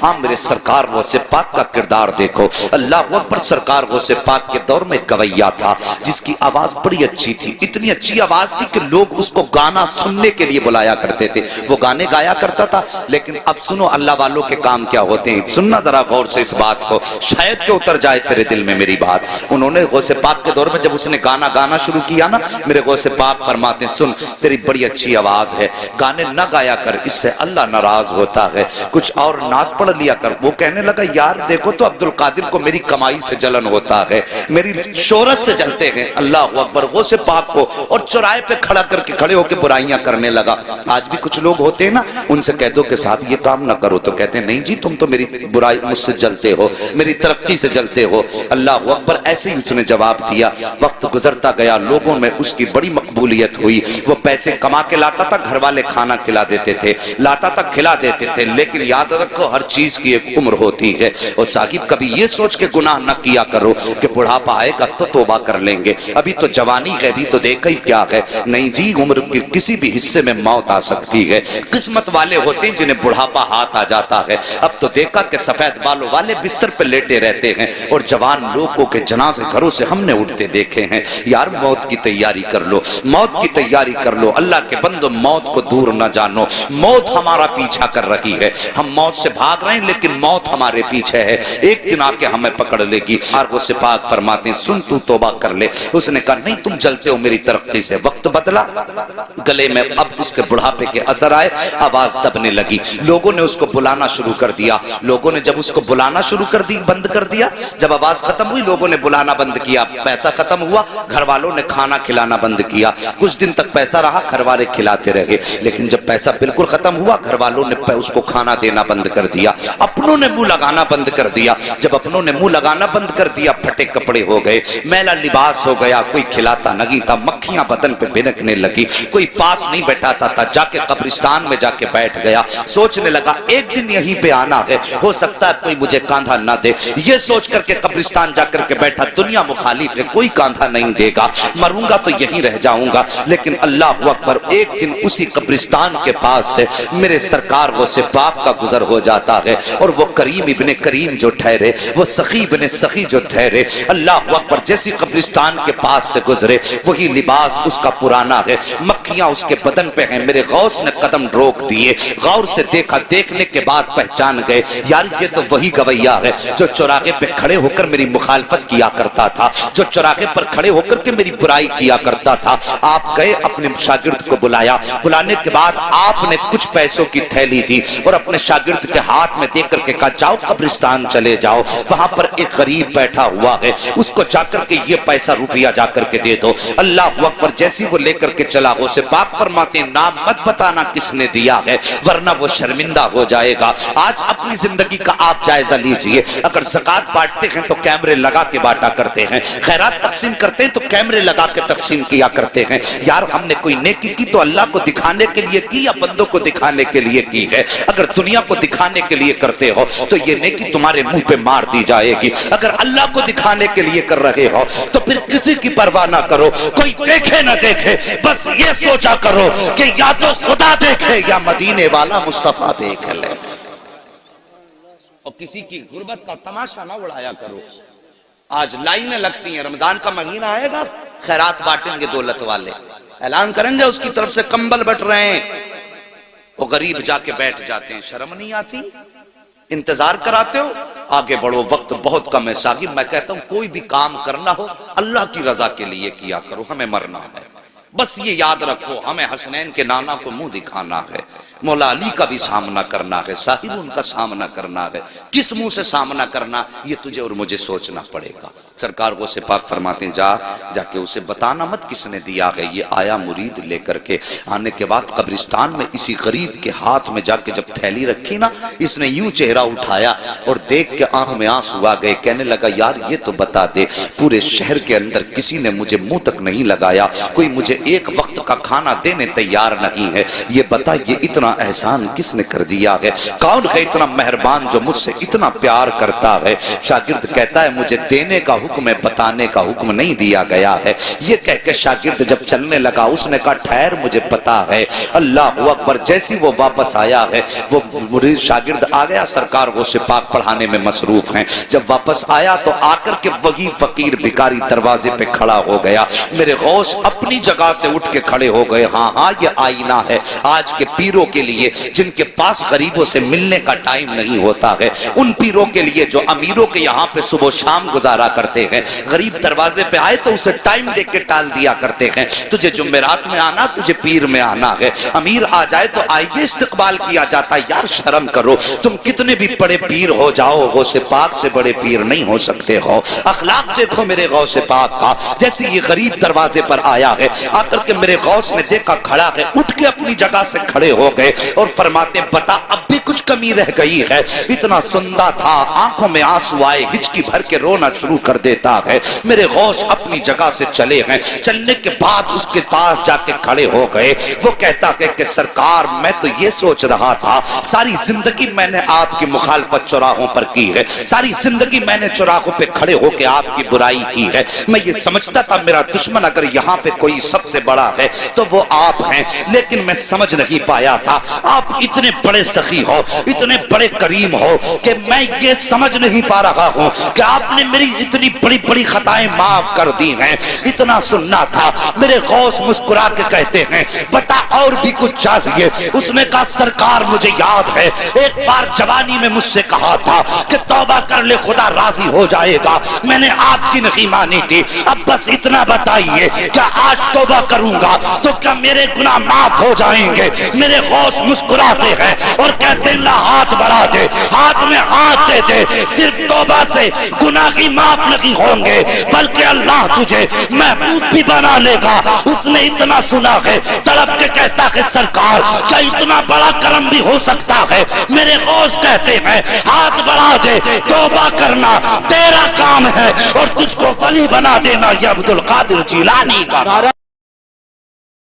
ہاں میرے سرکار غوث پاک کا کردار دیکھو، اللہ اکبر، سرکار غوث پاک کے دور میں گویا تھا جس کی آواز بڑی اچھی تھی، اتنی اچھی آواز تھی کہ لوگ اس کو گانا سننے کے لیے بلایا کرتے تھے، وہ گانے گایا کرتا تھا۔ لیکن اب سنو اللہ والوں کے کام کیا ہوتے ہیں، سننا ذرا غور سے اس بات کو، شاید کہ اتر جائے تیرے دل میں میری بات۔ انہوں نے غوث پاک کے دور میں جب اس نے گانا شروع کیا نا، میرے غوث پاک فرماتے ہیں سن تیری بڑی اچھی آواز ہے، گانے نہ گایا کر، اس سے اللہ ناراض ہوتا ہے، کچھ اور نعت پڑھ لیا کر۔ وہ کہنے لگا یار دیکھو تو عبد القادر کو میری کمائی سے جلن ہوتا ہے، میری شہرت سے جلتے ہیں، اللہ اکبر، غوث پاک کو اور چوراہے پہ کھڑے ہو کے برائیاں کرنے لگا۔ آج بھی کچھ لوگ ہوتے ہیں نا، ان سے کہہ دو کہ صاحب یہ کام نہ کرو تو کہتے ہیں نہیں جی تم تو میری برائی مجھ سے جلتے ہو، میری ترقی سے جلتے ہو، اللہ اکبر۔ ایسے ہی اس نے جواب دیا۔ وقت گزرتا گیا، لوگوں میں اس کی بڑی مقبولیت ہوئی، وہ پیسے کما کے لاتا تھا، گھر والے کھانا کھلا دیتے تھے، لاتا تھا کھلا دیتے تھے، لیکن یاد رکھو ہر چیز کی ایک عمر ہوتی ہے، اور صاحب کبھی یہ سوچ کے گناہ نہ کیا کرو کہ بڑھاپا آئے گا تو توبہ کر لیں گے، ابھی تو جوانی ہے، ابھی تو دیکھا ہی کیا ہے، نہیں جی، عمر کے کسی بھی حصے میں موت آ سکتی ہے۔ قسمت والے ہوتے ہیں جنہیں بڑھاپا ہاتھ آ جاتا ہے۔ اب تو دیکھا کہ سفید بالوں والے بستر پہ لیٹے رہتے ہیں، اور جوان لوگوں کے جنازے گھروں سے ہم نے اٹھتے دیکھے ہیں۔ یار موت کی تیاری کر لو، موت کی تیاری کر لو، اللہ کے بندو موت کو دور نہ جانو، موت ہمارا پیچھا کر رہی ہے، ہم موت سے بھاگ رہے ہیں لیکن موت ہمارے پیچھے ہے، ایک دن آ کے ہمیں پکڑ لے گی۔ اور وہ پاک فرماتے ہیں سن تو توبہ کر لے۔ اس نے کہا نہیں تم جلتے ہو میری ترقی سے، وقت بدلا، گلے میں اب اس کے بڑھاپے کے اثر آئے، آواز دبنے لگی، لوگوں نے اس کو بلانا شروع کر دیا، لوگوں نے جب اس کو بلانا شروع بند کر دیا، جب آواز ختم ہوئی لوگوں نے بلانا بند کیا، پیسہ ختم ہوا، گھر والوں نے کھانا کھلانا بند کیا، کچھ دن تک پیسہ رہا، گھر والے کھلاتے رہے، لیکن جب پیسہ بالکل ختم ہوا گھر والوں نے اس کو کھانا دینا بند کر دیا، اپنوں نے منہ لگانا بند کر دیا، جب اپنوں نے منہ لگانا بند کر دیا پھٹے کپڑے ہو گئے، میلا لباس ہو گیا، کوئی کھلاتا نہیں تھا، مکھیاں بدن پہ بھنکنے لگی، کوئی پاس نہیں بیٹھاتا تھا، جا کے قبرستان میں جا کے بیٹھ گیا، سوچنے لگا ایک دن یہیں پہ آنا ہے، ہو سکتا ہے کوئی مجھے کاندھا نہ دے، یہ سوچ کر کے قبرستان جا کر کے بیٹھا، دنیا مخالف ہے، کوئی کاندھا نہیں دے گا، مروں گا تو یہیں رہ جاؤں گا، لیکن اللہ اکبر، ایک دن اسی قبرستان کے پاس سے میرے سرکار غوث پاک کا گزر ہو جاتا ہے، اور وہ کریم ابن کریم جو ٹھہرے، وہ سخی ابن سخی جو ٹھہرے، اللہ اکبر، جیسی قبرستان کے پاس سے گزرے وہی لباس اس کا پرانا ہے، مکھیاں اس کے بدن پہ ہیں، میرے غوث نے قدم روک دیے، غور سے دیکھا، دیکھنے کے بعد پہچان گئے، یار یہ تو وہی گویا ہے جو چوراہے پہ کھڑے ہو کر میری مخالفت کیا کرتا تھا، جو چوراہے پر کھڑے ہو کر کے میری برائی کیا کرتا تھا۔ آپ گئے، اپنے شاگرد کو بلایا، بلانے کے بعد آپ نے کچھ پیسوں کی تھیلی دی اور اپنے شاگرد کے ہاتھ میں دے کر کے کہا جاؤ قبرستان چلے جاؤ، وہاں پر ایک غریب بیٹھا ہوا ہے، اس کو جا کر کے یہ پیسہ روپیہ جا کر کے دے دو۔ اللہ اکبر، جیسی وہ لے کر کے چلا، غوث پاک فرماتے ہیں نام مت بتانا کس نے دیا ہے ورنہ وہ شرمندہ ہو جائے گا۔ آج اپنی زندگی کا آپ جائزہ لیجئے، اگر زکوٰۃ بانٹتے ہیں تو کیمرے لگا کے بانٹا کرتے ہیں، خیرات تقسیم کرتے ہیں تو کیمرے لگا کے تقسیم کیا کرتے ہیں، یار ہم نے کوئی نیکی کی تو اللہ کو دکھانے کے لیے کی یا بندوں کو دکھانے کے لیے کی ہے؟ اگر دنیا کو دکھانے کے لیے کرتے ہو تو یہ نیکی تمہارے منہ پہ مار دی جائے گی، اگر اللہ کو دکھانے کے لیے کر رہے ہو تو پھر کسی کی پرواہ نہ کرو، کوئی دیکھے نہ دیکھے، بس یہ سوچا کرو کہ یا تو خدا دیکھے یا مدینے والا مصطفیٰ دیکھ لے، اور کسی کی غربت کا تماشا نہ اڑایا کرو۔ آج لائنیں لگتی ہیں، رمضان کا مہینہ آئے گا، خیرات بانٹیں گے دولت والے، اعلان کریں گے اس کی طرف سے کمبل بٹ رہے ہیں، وہ غریب جا کے بیٹھ جاتے ہیں، شرم نہیں آتی؟ انتظار کراتے ہو، آگے بڑھو، وقت بہت کم ہے ساقب، میں کہتا ہوں کوئی بھی کام کرنا ہو اللہ کی رضا کے لیے کیا کرو، ہمیں مرنا ہے، بس یہ یاد رکھو، ہمیں حسنین کے نانا کو منہ دکھانا ہے، مولا علی کا بھی سامنا کرنا ہے، صاحب ان کا سامنا کرنا ہے، کس منہ سے سامنا کرنا یہ تجھے اور مجھے سوچنا پڑے گا۔ سرکار غوث پاک فرماتے ہیں جا کے اسے بتانا مت کس نے دیا ہے، یہ آیا مرید لے کر کے، آنے کے بعد قبرستان میں اسی غریب کے ہاتھ میں جا کے جب تھیلی رکھی نا، اس نے یوں چہرہ اٹھایا اور دیکھ کے آنکھ میں آنسو آ گئے، کہنے لگا یار یہ تو بتا دے، پورے شہر کے اندر کسی نے مجھے منہ تک نہیں لگایا، کوئی مجھے ایک وقت کا کھانا دینے تیار نہیں ہے، یہ بتا یہ اتنا اتنا احسان کس نے کر دیا ہے؟ کون ہے اتنا مہربان جو مجھ سے اتنا پیار کرتا ہے؟ شاگرد کہتا ہے مجھے دینے کا حکم ہے، بتانے کا حکم نہیں دیا گیا ہے۔ یہ کہہ کے شاگرد جب چلنے لگا اس نے کہا ٹھہر مجھے پتا ہے۔ اللہ اکبر، جیسی وہ واپس آیا ہے وہ مرید شاگرد آ گیا، سرکار غوث پاک پڑھانے میں مصروف ہیں۔ جب واپس آیا تو آ کر کے وہی فقیر بھکاری دروازے پہ کھڑا ہو گیا۔ میرے غوث اپنی جگہ سے اٹھ کے کھڑے ہو گئے۔ ہاں ہاں، یہ آئینہ ہے آج کے پیروں کے لیے جن کے پاس غریبوں سے ملنے کا ٹائم نہیں ہوتا ہے، ان پیروں کے لیے جو امیروں کے یہاں پہ صبح و شام گزارا کرتے ہیں، غریب دروازے پہ آئے تو اسے ٹائم دے کے ٹال دیا کرتے ہیں۔ تجھے جمعرات میں آنا، تجھے پیر میں آنا ہے، امیر آ جائے تو آئیے استقبال کیا جاتا ہے۔ یار شرم کرو، تم کتنے بھی بڑے پیر ہو جاؤ، غوث پاک سے بڑے پیر نہیں ہو سکتے ہو۔ اخلاق دیکھو میرے غوث پاک کا۔ جیسے یہ غریب دروازے پر آیا ہے، آ کر کے میرے غوث نے دیکھا کھڑا ہے، اٹھ کے اپنی جگہ سے کھڑے ہو گئے اور فرماتے بتا اب بھی کچھ کمی رہ گئی ہے؟ اتنا سندا تھا، آنکھوں میں آنسو آئے، ہچکی بھر کے رونا شروع کر دیتا ہے۔ میرے غوث اپنی جگہ سے چلے ہیں، چلنے کے بعد اس کے پاس جا کے کھڑے ہو گئے۔ وہ کہتا ہے کہ سرکار میں تو یہ سوچ رہا تھا ساری زندگی میں نے آپ کی مخالفت چوراہوں پر کی ہے، ساری زندگی میں نے چوراہوں پہ کھڑے ہو کے آپ کی برائی کی ہے۔ میں یہ سمجھتا تھا میرا دشمن اگر یہاں پہ کوئی سب سے بڑا ہے تو وہ آپ ہیں، لیکن میں سمجھ نہیں پایا تھا آپ اتنے بڑے سخی ہو، اتنے بڑے کریم ہو کہ میں یہ سمجھ نہیں پا رہا ہوں کہ آپ نے میری اتنی بڑی بڑی خطائیں معاف کر دی ہیں۔ اتنا سننا تھا۔ میرے غوث مسکرا کے کہتے ہیں بتا اور بھی کچھ چاہیے؟ اس نے کہا سرکار مجھے یاد ہے ایک بار جوانی میں مجھ سے کہا تھا کہ توبہ کر لے خدا راضی ہو جائے گا، میں نے آپ کی نہیں مانی تھی، اب بس اتنا بتائیے کیا آج توبہ کروں گا تو کیا میرے گناہ معاف ہو جائیں گے؟ میرے غوث مسکراتے ہیں اور کہتے ہیں اللہ ہاتھ بڑھا دے، ہاتھ میں ہاتھ دے دے، صرف توبہ سے گناہ کی معاف نہیں ہوں گے بلکہ اللہ تجھے محبوب بھی بنا لے گا۔ اس نے اتنا سنا ہے، تڑپ کے کہتا ہے سرکار کیا اتنا بڑا کرم بھی ہو سکتا ہے؟ میرے غوث کہتے ہیں ہاتھ بڑھا دے، توبہ کرنا تیرا کام ہے اور تجھ کو ولی بنا دینا یہ عبد القادر جیلانی کا